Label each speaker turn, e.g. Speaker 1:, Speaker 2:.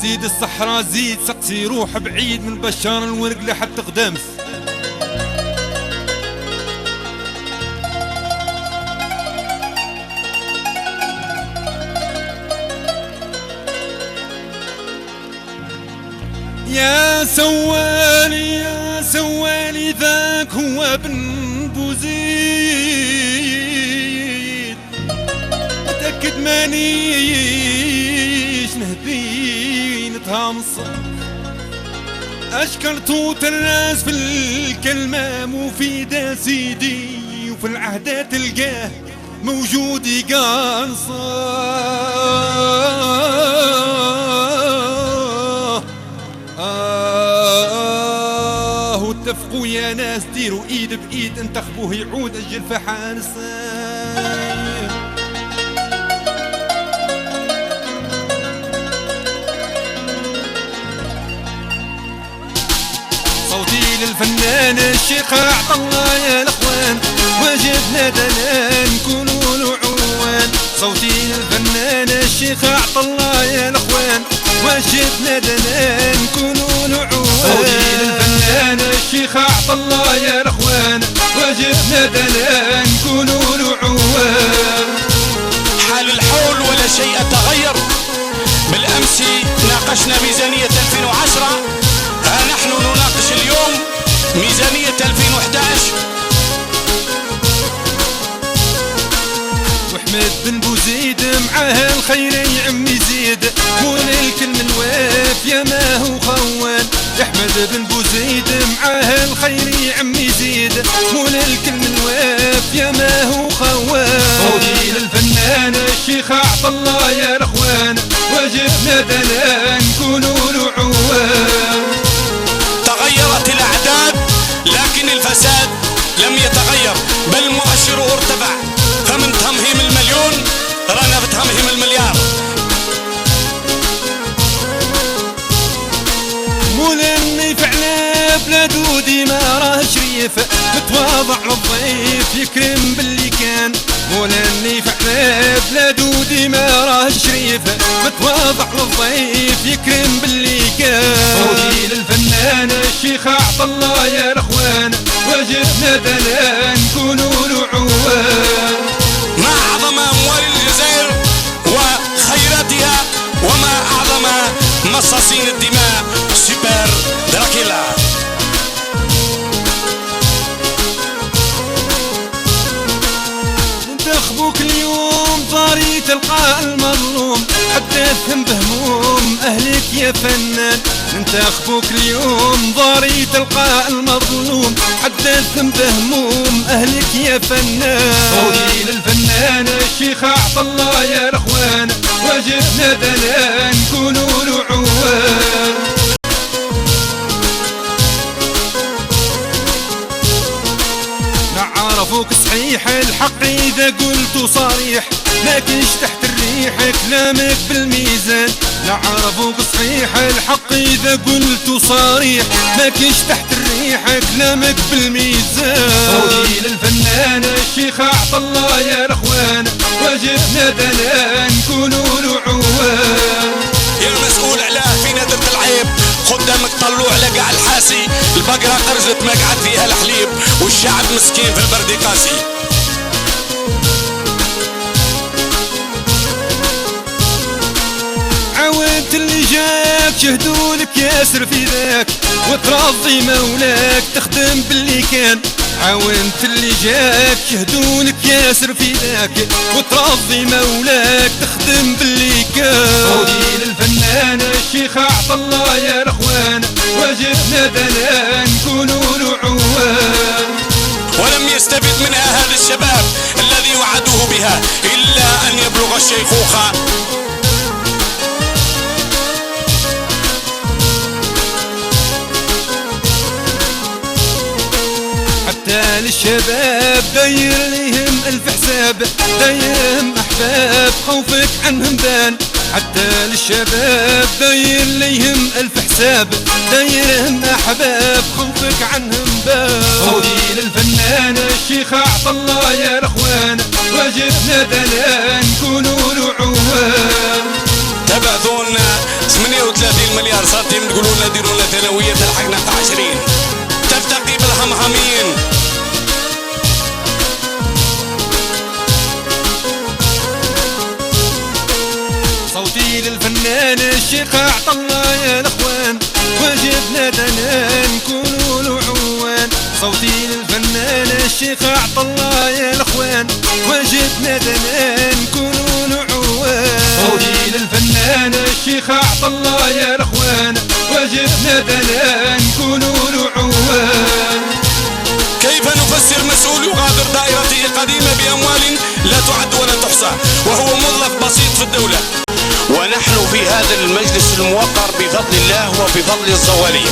Speaker 1: زيد الصحراء زيد سقسي روح بعيد من بشار الورق لحد قدامس. يا سوالي ذاك هو ابن بوزيد، متأكد مانيش نهبي نتهامص، أشكرتو تراس في الكلمة مفيدة سيدي، وفي العهدات تلقاه موجود يقاصر. واتفقوا يا ناس ديروا ايد بايد انتخبوه يعود اجل فحان الصيف. صوتي للفنان الشيخ عطا الله يا الاخوان، واجبنا دنا نكونوا له عوان. صوتي للفنان الشيخ عطا الله يا الاخوان، واجبنا دنا نكونوا له عوان. صوتي للفنان الشيخ عطا الله يا الاخوان، واجبنا دنا نكونوا له عوان.
Speaker 2: حال الحول ولا شيء تغير، بالامس ناقشنا ميزانية 2010، ها نحن نناقش اليوم ميزانية 2011.
Speaker 1: وحمد بن بوزيد معاه الخير يا عمي زيد، مول الكلم الواف يا ما هو خوان. احمد بن بوزيد معاه الخير يا عمي زيد، مول الكلم الواف يا ما هو خوان. صوتي للفنان الشيخ عطا الله يا الاخوان، واجبنا دنا نكونوا له عوان.
Speaker 2: تغيرت الاعداد لكن الفساد لم يتغير، بل مؤشره ارتفع، فمن تمهيم المليون رانا بتمهيم المليار.
Speaker 1: مولاني فعلا بلادو ديما راه شريف، متواضع للضيف يكرم باللي كان. مولاني فعلا بلادو ديما راه شريف، متواضع للضيف يكرم باللي كان. صوتي للفنان الشيخ عطا الله يا الاخوان، واجبنا دنا نكونوا له عوان.
Speaker 2: ما أعظم أموال الجزائر وخيراتها، وما أعظم مصاصين الدماء سوبر دراكيلا.
Speaker 1: ننتخبوك اليوم ضاري تلقى المظلوم، حدثهم بهموم أهلك يا فنان. ننتخبوك اليوم ضاري تلقى المظلوم، حدثهم بهموم أهلك يا فنان. صوتي للفنان الشيخ عطا الله يا الاخوان، واجبنا دنا نكونوا له عوان. نعرفوك صحيح الحق إذا قلت صريح، لكنش تحت الريح كلامك بالميزان. نعرفوك صحيح الحق إذا قلت صريح، لكنش تحت الريح كلامك بالميزان. صوتي للفنان الشيخ عطا الله يا الاخوان، واجبنا دنا نكونوا له عوان.
Speaker 2: يا المسؤول علاه فينا درت العيب، قدامك طلوا على قاع الحاسي، البقرة قرزت مقعد فيها الحليب، والشعب مسكين في البرد قاسي.
Speaker 1: عاودت اللي جاك شهدولك ياسر في ذاك، وترضي مولاك تخدم باللي كان. عاونت اللي جاك شهدولك ياسر في ذاك، وترضي مولاك تخدم باللي كان. صوتي للفنان الشيخ عطا الله يا الاخوان، واجبنا دنا نكونوا له عوان.
Speaker 2: ولم يستفد منها هذا الشباب الذي وعدوه بها إلا أن يبلغ الشيخوخة.
Speaker 1: حتى للشباب داير ليهم الف حساب، دايرهم احباب خوفك عنهم بان. حتى للشباب داير ليهم الف حساب، دايرهم احباب خوفك عنهم بان. صوتي للفنان الشيخ عطا الله يا الاخوان، واجبنا دنا نكونوا له عوان.
Speaker 2: تبعثون 38 ثانوية الحقنة 20 تلتقي بالهمهمين.
Speaker 1: صوتي للفنان الشيخ عطلة يا الاخوان، واجبنا دنا نكونوا له عوان. صوتي للفنان الشيخ عطلة يا الاخوان، واجبنا دنا نكونوا له عوان. صوتي للفنان الشيخ عطلة يا الاخوان، واجبنا دنا نكونوا له عوان.
Speaker 2: كيف نفسر مسؤول يغادر دائرته قديمة بأموال لا تعد ولا تحصى وهو موظف بسيط في الدولة، ونحن في هذا المجلس الموقر بفضل الله وبفضل الزوالية